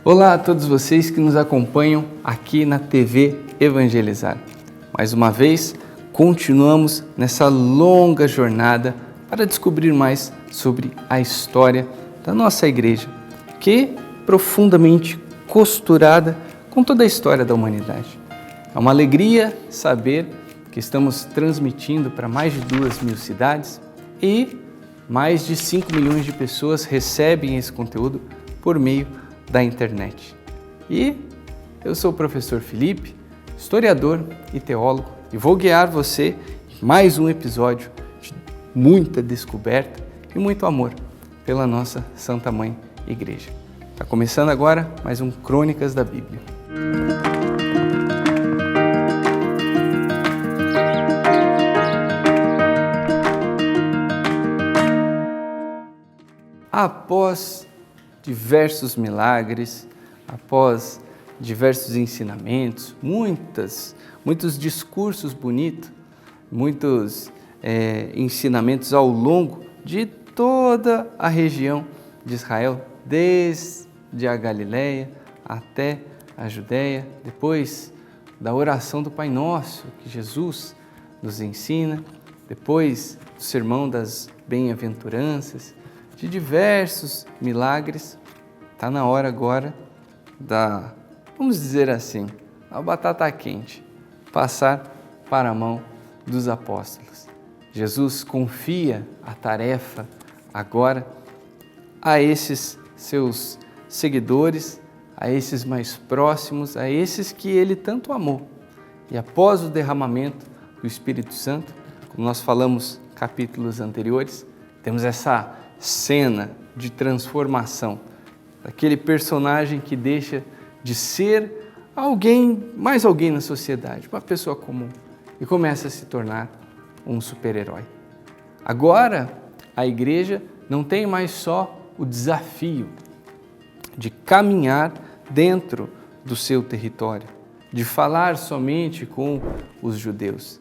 Olá a todos vocês que nos acompanham aqui na TV Evangelizar. Mais uma vez, continuamos nessa longa jornada para descobrir mais sobre a história da nossa igreja, que é profundamente costurada com toda a história da humanidade. É uma alegria saber que estamos transmitindo para mais de 2.000 cidades e mais de 5 milhões de pessoas recebem esse conteúdo por meio da internet. E eu sou o professor Felipe, historiador e teólogo, e vou guiar você em mais um episódio de muita descoberta e muito amor pela nossa Santa Mãe Igreja. Está começando agora mais um Crônicas da Bíblia. Após diversos milagres, após diversos ensinamentos, muitos discursos bonitos, muitos ensinamentos ao longo de toda a região de Israel, desde a Galileia até a Judéia, depois da oração do Pai Nosso, que Jesus nos ensina, depois do Sermão das Bem-aventuranças, de diversos milagres, está na hora agora vamos dizer assim, a batata quente, passar para a mão dos apóstolos. Jesus confia a tarefa agora a esses seus seguidores, a esses mais próximos, a esses que ele tanto amou. E após o derramamento do Espírito Santo, como nós falamos em capítulos anteriores, temos essa cena de transformação daquele personagem que deixa de ser mais alguém na sociedade, uma pessoa comum, e começa a se tornar um super-herói. Agora, a igreja não tem mais só o desafio de caminhar dentro do seu território, de falar somente com os judeus.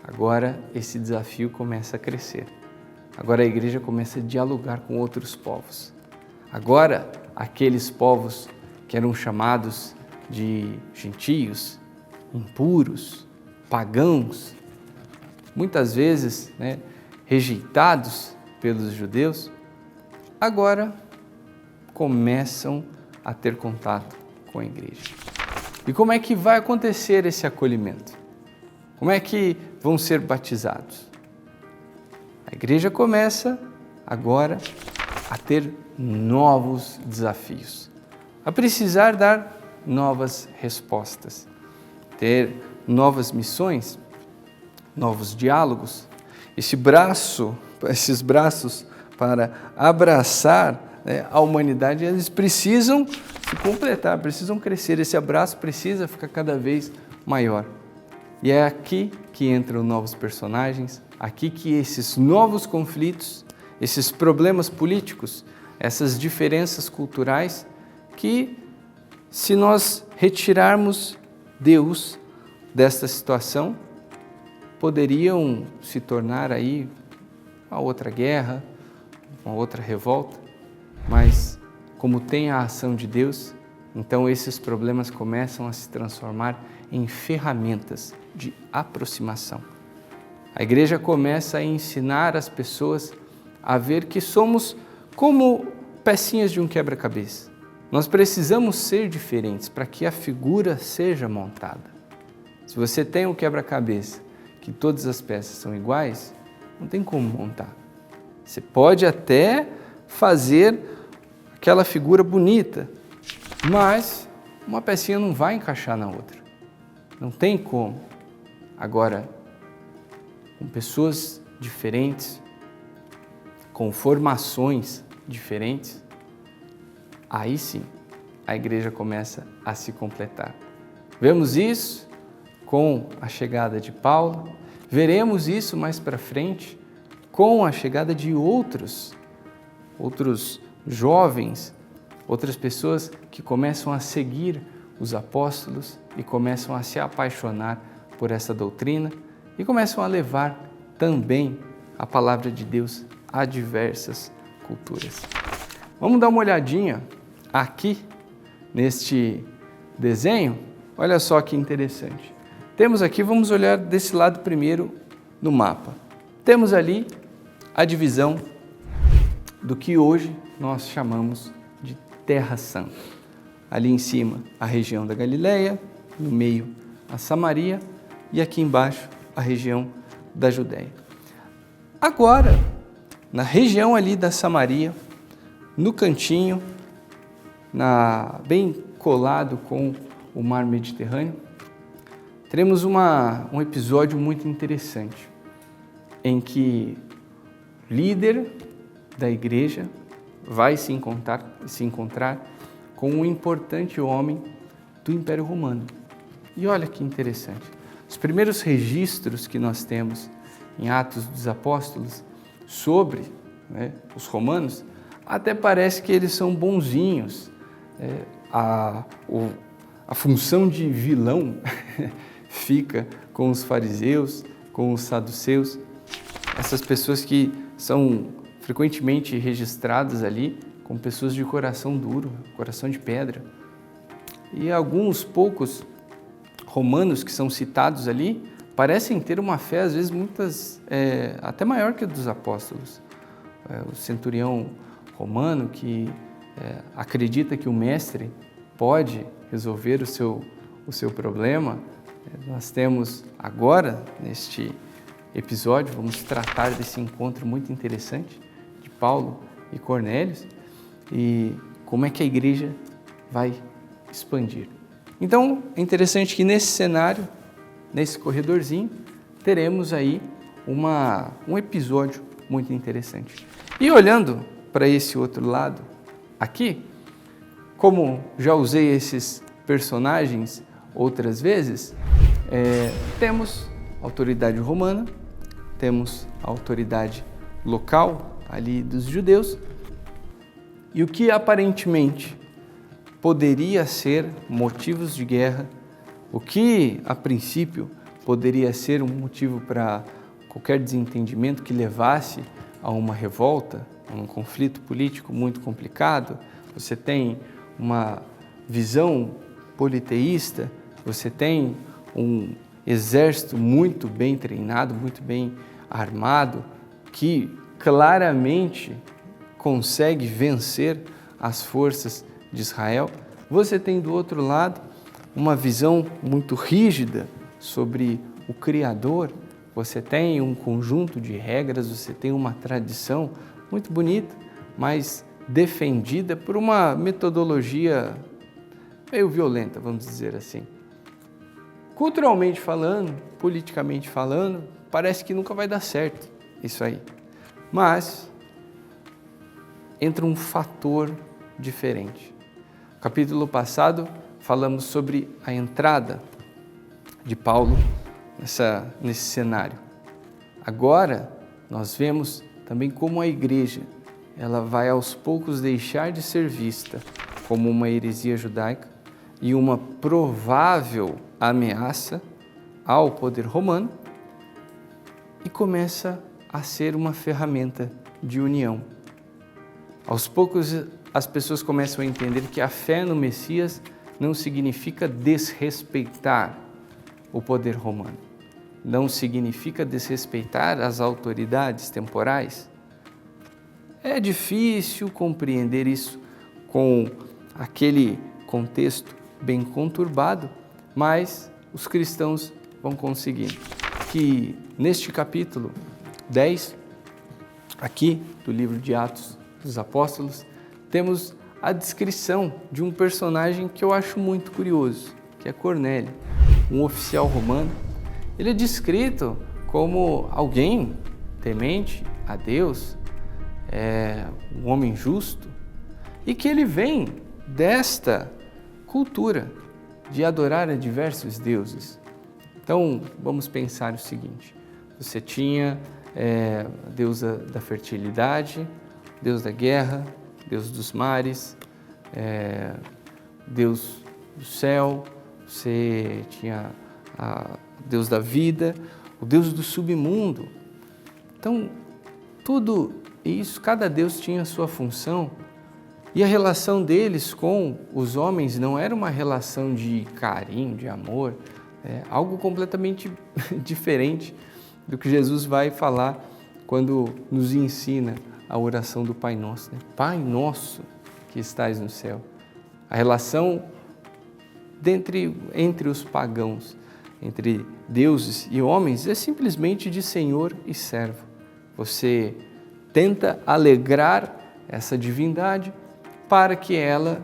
Agora, esse desafio começa a crescer. Agora a igreja começa a dialogar com outros povos. Agora, aqueles povos que eram chamados de gentios, impuros, pagãos, muitas vezes rejeitados pelos judeus, agora começam a ter contato com a igreja. E como é que vai acontecer esse acolhimento? Como é que vão ser batizados? A igreja começa agora a ter novos desafios, a precisar dar novas respostas, ter novas missões, novos diálogos. Esses braços para abraçar a humanidade, eles precisam se completar, precisam crescer. Esse abraço precisa ficar cada vez maior. E é aqui que entram novos personagens, aqui que esses novos conflitos, esses problemas políticos, essas diferenças culturais, que se nós retirarmos Deus desta situação, poderiam se tornar aí uma outra guerra, uma outra revolta, mas como tem a ação de Deus, então esses problemas começam a se transformar em ferramentas de aproximação. A igreja começa a ensinar as pessoas a ver que somos como pecinhas de um quebra-cabeça. Nós precisamos ser diferentes para que a figura seja montada. Se você tem um quebra-cabeça que todas as peças são iguais, não tem como montar. Você pode até fazer aquela figura bonita, mas uma pecinha não vai encaixar na outra. Não tem como. Agora, com pessoas diferentes, com formações diferentes, aí sim a igreja começa a se completar. Vemos isso com a chegada de Paulo, veremos isso mais para frente com a chegada de outros jovens, outras pessoas que começam a seguir os apóstolos e começam a se apaixonar por essa doutrina e começam a levar também a palavra de Deus a diversas culturas. Vamos dar uma olhadinha aqui neste desenho, olha só que interessante. Temos aqui, vamos olhar desse lado primeiro no mapa. Temos ali a divisão do que hoje nós chamamos de Terra Santa. Ali em cima, a região da Galileia, no meio, a Samaria e aqui embaixo, a região da Judéia. Agora, na região ali da Samaria, no cantinho, bem colado com o mar Mediterrâneo, teremos um episódio muito interessante, em que o líder da igreja vai se encontrar com um importante homem do Império Romano. E olha que interessante, os primeiros registros que nós temos em Atos dos Apóstolos sobre os romanos, até parece que eles são bonzinhos. A função de vilão fica com os fariseus, com os saduceus, essas pessoas que são frequentemente registradas ali como pessoas de coração duro, coração de pedra. E alguns poucos romanos que são citados ali parecem ter uma fé, às vezes, até maior que a dos apóstolos. O centurião romano que acredita que o mestre pode resolver o seu problema. Nós temos agora, neste episódio, vamos tratar desse encontro muito interessante de Paulo e Cornélio e como é que a igreja vai expandir. Então, é interessante que nesse cenário, nesse corredorzinho, teremos aí um episódio muito interessante. E olhando para esse outro lado, aqui, como já usei esses personagens outras vezes, temos a autoridade romana, temos a autoridade local ali dos judeus, e o que aparentemente poderia ser motivos de guerra, o que a princípio poderia ser um motivo para qualquer desentendimento que levasse a uma revolta, a um conflito político muito complicado. Você tem uma visão politeísta, você tem um exército muito bem treinado, muito bem armado, que claramente consegue vencer as forças de Israel. Você tem do outro lado uma visão muito rígida sobre o Criador, você tem um conjunto de regras, você tem uma tradição muito bonita, mas defendida por uma metodologia meio violenta, vamos dizer assim. Culturalmente falando, politicamente falando, parece que nunca vai dar certo isso aí. Mas entra um fator diferente. No capítulo passado, falamos sobre a entrada de Paulo nesse cenário. Agora, nós vemos também como a igreja ela vai aos poucos deixar de ser vista como uma heresia judaica e uma provável ameaça ao poder romano e começa a ser uma ferramenta de união. Aos poucos, as pessoas começam a entender que a fé no Messias não significa desrespeitar o poder romano, não significa desrespeitar as autoridades temporais. É difícil compreender isso com aquele contexto bem conturbado, mas os cristãos vão conseguir. Que neste capítulo 10, aqui do livro de Atos dos Apóstolos, temos a descrição de um personagem que eu acho muito curioso, que é Cornélio, um oficial romano. Ele é descrito como alguém temente a Deus, um homem justo, e que ele vem desta cultura de adorar a diversos deuses. Então, vamos pensar o seguinte: você tinha a deusa da fertilidade, Deus da guerra, Deus dos mares, Deus do céu, você tinha o Deus da vida, o Deus do submundo. Então, tudo isso, cada Deus tinha sua função E a relação deles com os homens não era uma relação de carinho, de amor, algo completamente diferente do que Jesus vai falar quando nos ensina a oração do Pai Nosso. Pai Nosso que estais no céu. A relação entre os pagãos, entre deuses e homens, é simplesmente de senhor e servo. Você tenta alegrar essa divindade para que ela,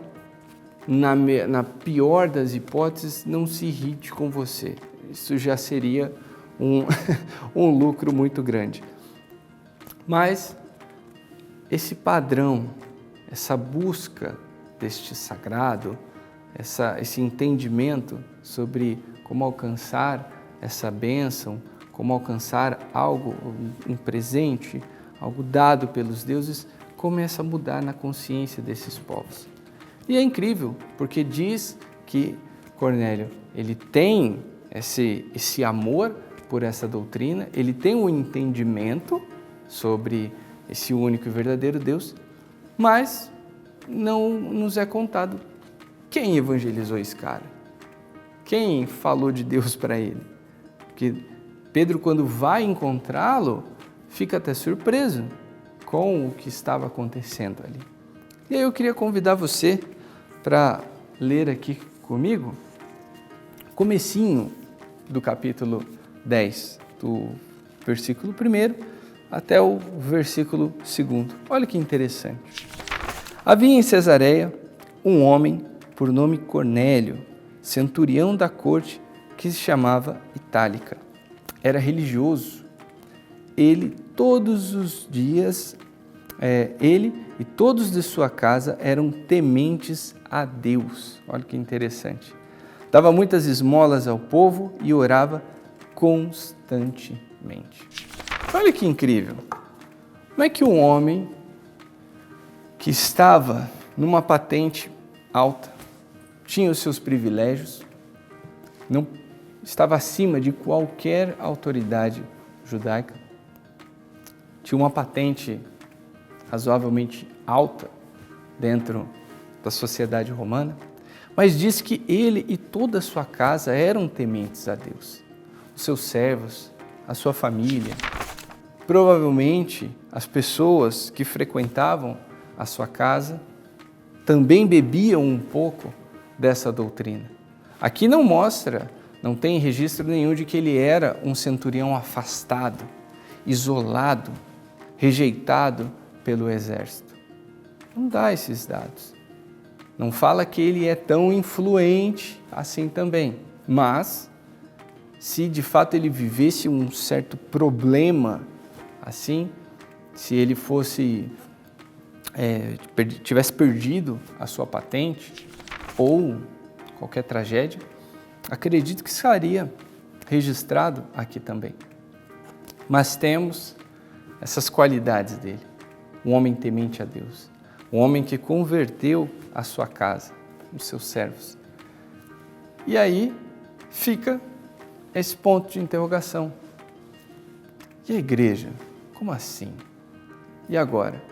na pior das hipóteses, não se irrite com você. Isso já seria um lucro muito grande. Mas esse padrão, essa busca deste sagrado, esse entendimento sobre como alcançar essa bênção, como alcançar algo, um presente, algo dado pelos deuses, começa a mudar na consciência desses povos. E é incrível, porque diz que Cornélio, ele tem esse amor por essa doutrina, ele tem um entendimento sobre esse único e verdadeiro Deus, mas não nos é contado quem evangelizou esse cara, quem falou de Deus para ele. Porque Pedro, quando vai encontrá-lo, fica até surpreso com o que estava acontecendo ali. E aí eu queria convidar você para ler aqui comigo comecinho do capítulo 10, do versículo 1 até o versículo 2. Olha que interessante. Havia em Cesareia um homem por nome Cornélio, centurião da corte, que se chamava Itálica. Era religioso. Ele e todos de sua casa eram tementes a Deus. Olha que interessante. Dava muitas esmolas ao povo e orava constantemente. Olha que incrível. Como é que um homem que estava numa patente alta, tinha os seus privilégios, não estava acima de qualquer autoridade judaica, tinha uma patente razoavelmente alta dentro da sociedade romana, mas diz que ele e toda a sua casa eram tementes a Deus. Os seus servos, a sua família, provavelmente as pessoas que frequentavam a sua casa também bebiam um pouco dessa doutrina. Aqui não tem registro nenhum de que ele era um centurião afastado, isolado, rejeitado pelo exército. Não dá esses dados. Não fala que ele é tão influente assim também. Mas, se de fato ele vivesse um certo problema assim, se ele tivesse perdido a sua patente ou qualquer tragédia, acredito que estaria registrado aqui também. Mas temos essas qualidades dele. Um homem temente a Deus. Um homem que converteu a sua casa, os seus servos. E aí fica esse ponto de interrogação. E a igreja? Como assim? E agora?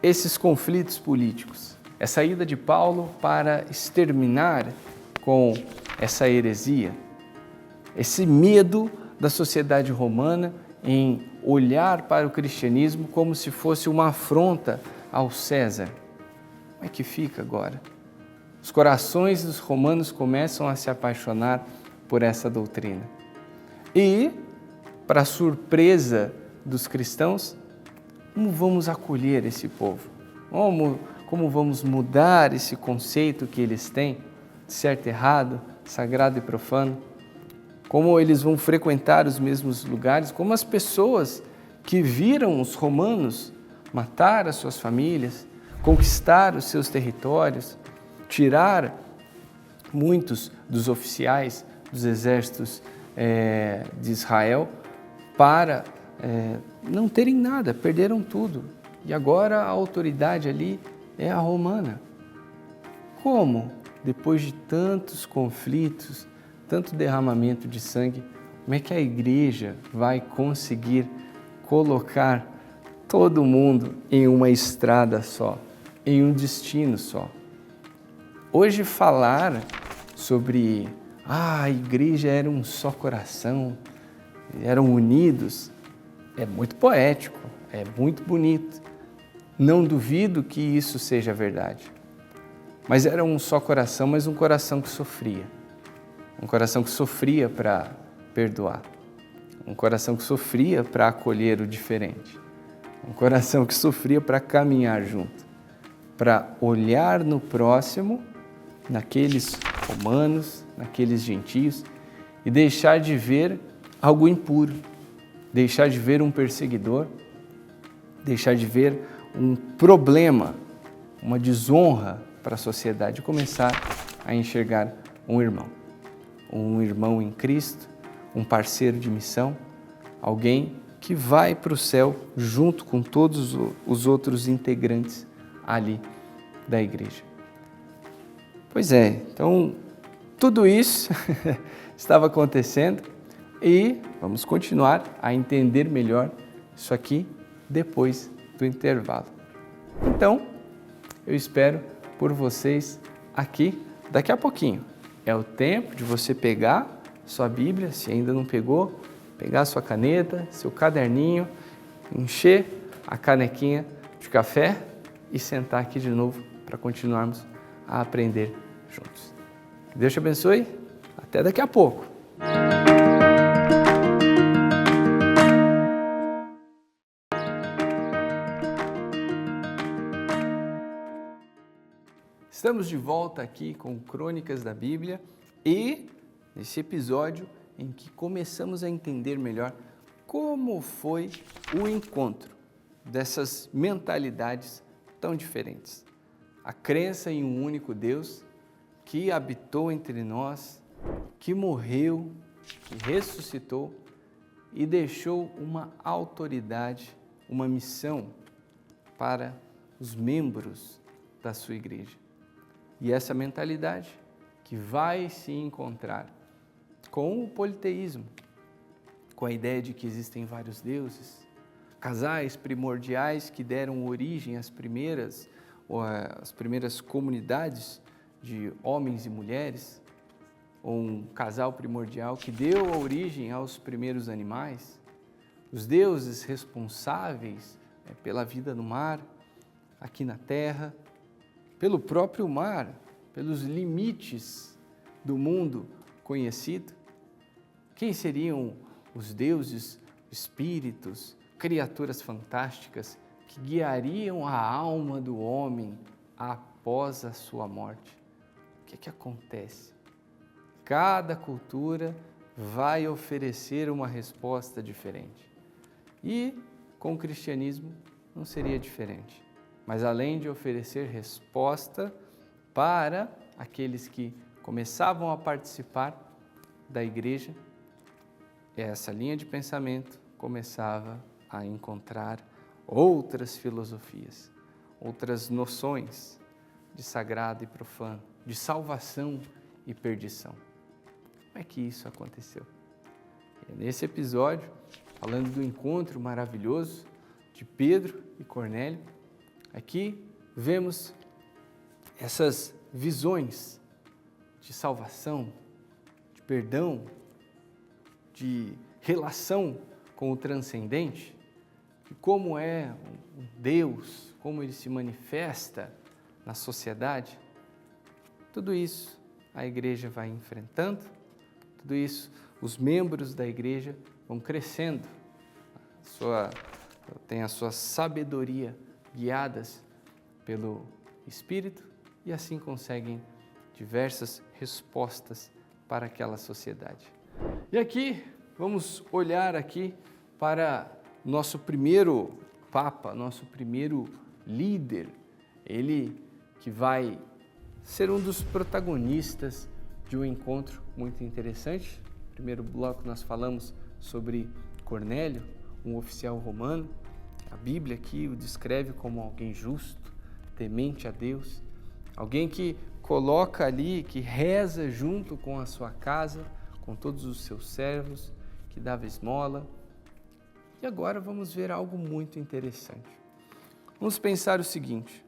Esses conflitos políticos, essa ida de Paulo para exterminar com essa heresia, esse medo da sociedade romana em olhar para o cristianismo como se fosse uma afronta ao César. Como é que fica agora? Os corações dos romanos começam a se apaixonar por essa doutrina. E, para surpresa dos cristãos, como vamos acolher esse povo? Como vamos mudar esse conceito que eles têm de certo e errado, sagrado e profano? Como eles vão frequentar os mesmos lugares? Como as pessoas que viram os romanos matar as suas famílias, conquistar os seus territórios, tirar muitos dos oficiais dos exércitos de Israel para não terem nada, perderam tudo. E agora a autoridade ali é a romana. Como, depois de tantos conflitos, tanto derramamento de sangue, como é que a igreja vai conseguir colocar todo mundo em uma estrada só? em um destino só. Hoje falar sobre a igreja era um só coração, eram unidos, é muito poético, é muito bonito. Não duvido que isso seja verdade. Mas era um só coração, mas um coração que sofria. Um coração que sofria para perdoar. Um coração que sofria para acolher o diferente. Um coração que sofria para caminhar junto. Para olhar no próximo, naqueles romanos, naqueles gentios, e deixar de ver algo impuro. Deixar de ver um perseguidor. Deixar de ver um problema, uma desonra para a sociedade, e começar a enxergar um irmão em Cristo, um parceiro de missão, alguém que vai para o céu junto com todos os outros integrantes ali da igreja. Pois é, então tudo isso estava acontecendo e vamos continuar a entender melhor isso aqui depois do intervalo. Então, eu espero por vocês aqui daqui a pouquinho. É o tempo de você pegar sua Bíblia, se ainda não pegou, pegar sua caneta, seu caderninho, encher a canequinha de café e sentar aqui de novo para continuarmos a aprender juntos. Que Deus te abençoe. Até daqui a pouco. Estamos de volta aqui com Crônicas da Bíblia e nesse episódio em que começamos a entender melhor como foi o encontro dessas mentalidades tão diferentes. A crença em um único Deus que habitou entre nós, que morreu, que ressuscitou e deixou uma autoridade, uma missão para os membros da sua igreja. E essa mentalidade que vai se encontrar com o politeísmo, com a ideia de que existem vários deuses, casais primordiais que deram origem às primeiras comunidades de homens e mulheres, ou um casal primordial que deu a origem aos primeiros animais, os deuses responsáveis pela vida no mar, aqui na terra, pelo próprio mar, pelos limites do mundo conhecido. Quem seriam os deuses, espíritos, criaturas fantásticas que guiariam a alma do homem após a sua morte? O que acontece? Cada cultura vai oferecer uma resposta diferente. E com o cristianismo não seria diferente. Mas além de oferecer resposta para aqueles que começavam a participar da igreja, essa linha de pensamento começava a encontrar outras filosofias, outras noções de sagrado e profano, de salvação e perdição. Como é que isso aconteceu? Nesse episódio, falando do encontro maravilhoso de Pedro e Cornélio, aqui vemos essas visões de salvação, de perdão, de relação com o transcendente, de como é um Deus, como ele se manifesta na sociedade. Tudo isso a igreja vai enfrentando, tudo isso os membros da igreja vão crescendo, tem a sua sabedoria guiadas pelo Espírito e assim conseguem diversas respostas para aquela sociedade. E aqui vamos olhar aqui para nosso primeiro Papa, nosso primeiro líder, ele que vai ser um dos protagonistas de um encontro muito interessante. No primeiro bloco nós falamos sobre Cornélio, um oficial romano. A Bíblia aqui o descreve como alguém justo, temente a Deus, alguém que coloca ali, que reza junto com a sua casa, com todos os seus servos, que dava esmola. E agora vamos ver algo muito interessante. Vamos pensar o seguinte: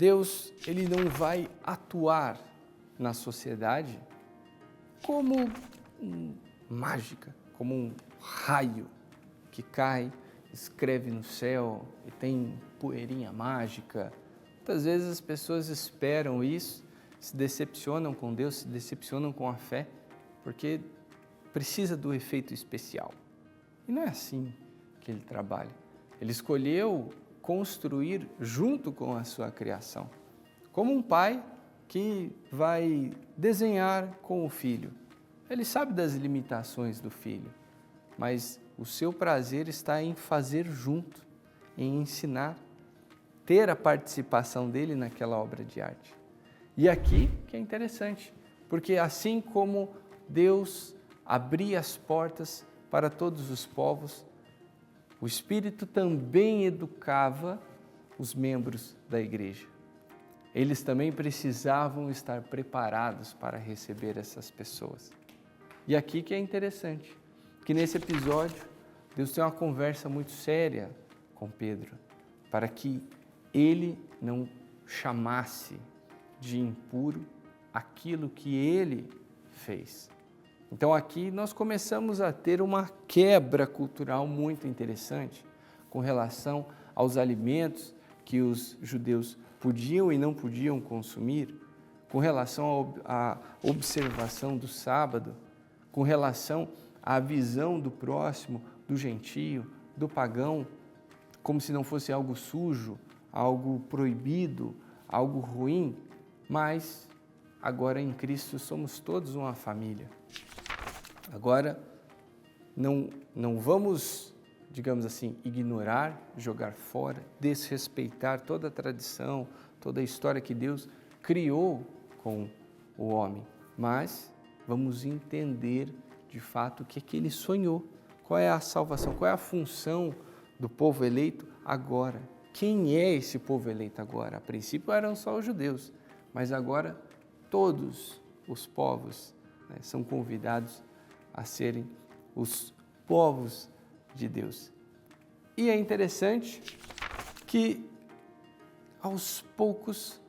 Deus, ele não vai atuar na sociedade como mágica, como um raio que cai, escreve no céu e tem poeirinha mágica. Muitas vezes as pessoas esperam isso, se decepcionam com Deus, se decepcionam com a fé, porque precisa do efeito especial. E não é assim que ele trabalha. Ele escolheu construir junto com a sua criação, como um pai que vai desenhar com o filho. Ele sabe das limitações do filho, mas o seu prazer está em fazer junto, em ensinar, ter a participação dele naquela obra de arte. E aqui que é interessante, porque assim como Deus abria as portas para todos os povos, o Espírito também educava os membros da igreja. Eles também precisavam estar preparados para receber essas pessoas. E aqui que é interessante, que nesse episódio Deus tem uma conversa muito séria com Pedro, para que ele não chamasse de impuro aquilo que ele fez. Então aqui nós começamos a ter uma quebra cultural muito interessante com relação aos alimentos que os judeus podiam e não podiam consumir, com relação à observação do sábado, com relação à visão do próximo, do gentio, do pagão, como se não fosse algo sujo, algo proibido, algo ruim, mas agora em Cristo somos todos uma família. Agora não vamos, digamos assim, ignorar, jogar fora, desrespeitar toda a tradição, toda a história que Deus criou com o homem, mas vamos entender de fato o que é que ele sonhou, qual é a salvação, qual é a função do povo eleito agora. Quem é esse povo eleito agora? A princípio eram só os judeus, mas agora todos os povos, né, são convidados a serem os povos de Deus. E é interessante que aos poucos,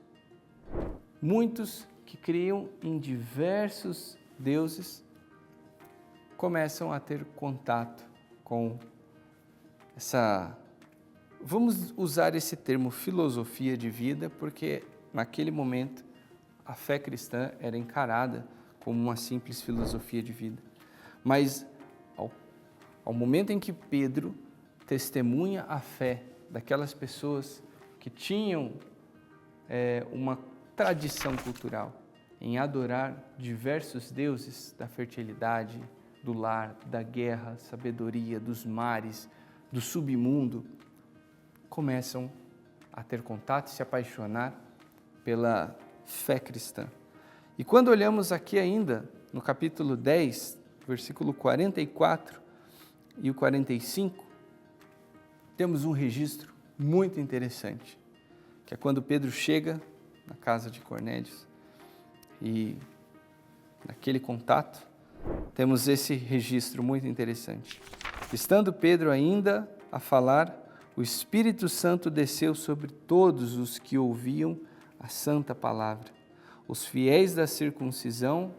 muitos que criam em diversos deuses começam a ter contato com essa, vamos usar esse termo filosofia de vida, porque naquele momento a fé cristã era encarada como uma simples filosofia de vida. Mas ao momento em que Pedro testemunha a fé daquelas pessoas que tinham uma tradição cultural em adorar diversos deuses da fertilidade, do lar, da guerra, sabedoria, dos mares, do submundo, começam a ter contato e se apaixonar pela fé cristã. E quando olhamos aqui ainda no capítulo 10, versículo 44 e o 45, temos um registro muito interessante, que é quando Pedro chega na casa de Cornélio e naquele contato temos esse registro muito interessante. Estando Pedro ainda a falar, o Espírito Santo desceu sobre todos os que ouviam a santa palavra. Os fiéis da circuncisão,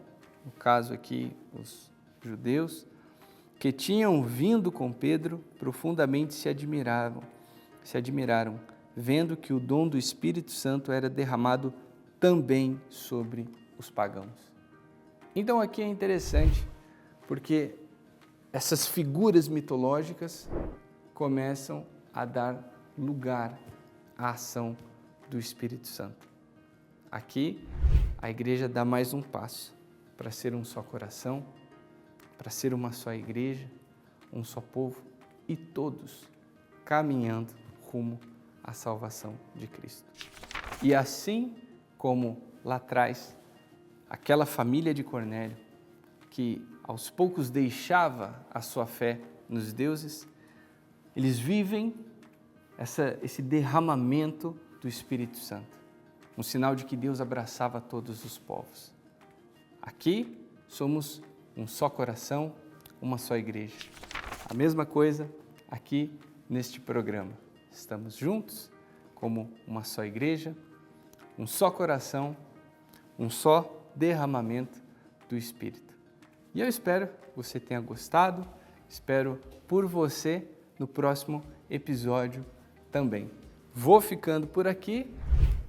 no caso aqui os judeus, que tinham vindo com Pedro, profundamente se admiraram, vendo que o dom do Espírito Santo era derramado também sobre os pagãos. Então aqui é interessante, porque essas figuras mitológicas começam a dar lugar à ação do Espírito Santo. Aqui a igreja dá mais um passo para ser um só coração, para ser uma só igreja, um só povo e todos caminhando rumo à salvação de Cristo. E assim como lá atrás, aquela família de Cornélio, que aos poucos deixava a sua fé nos deuses, eles vivem esse derramamento do Espírito Santo, um sinal de que Deus abraçava todos os povos. Aqui somos um só coração, uma só igreja. A mesma coisa aqui neste programa. Estamos juntos como uma só igreja, um só coração, um só derramamento do Espírito. E eu espero que você tenha gostado, espero por você no próximo episódio também. Vou ficando por aqui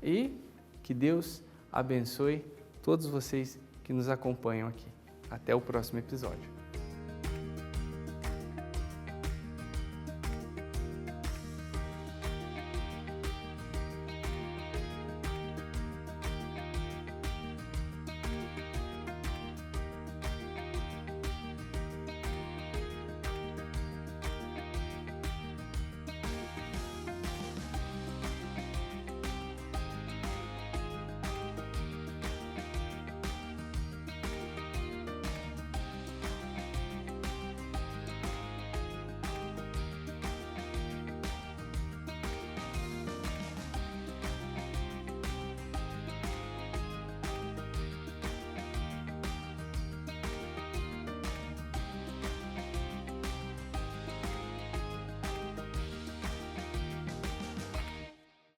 e que Deus abençoe todos vocês que nos acompanham aqui. Até o próximo episódio.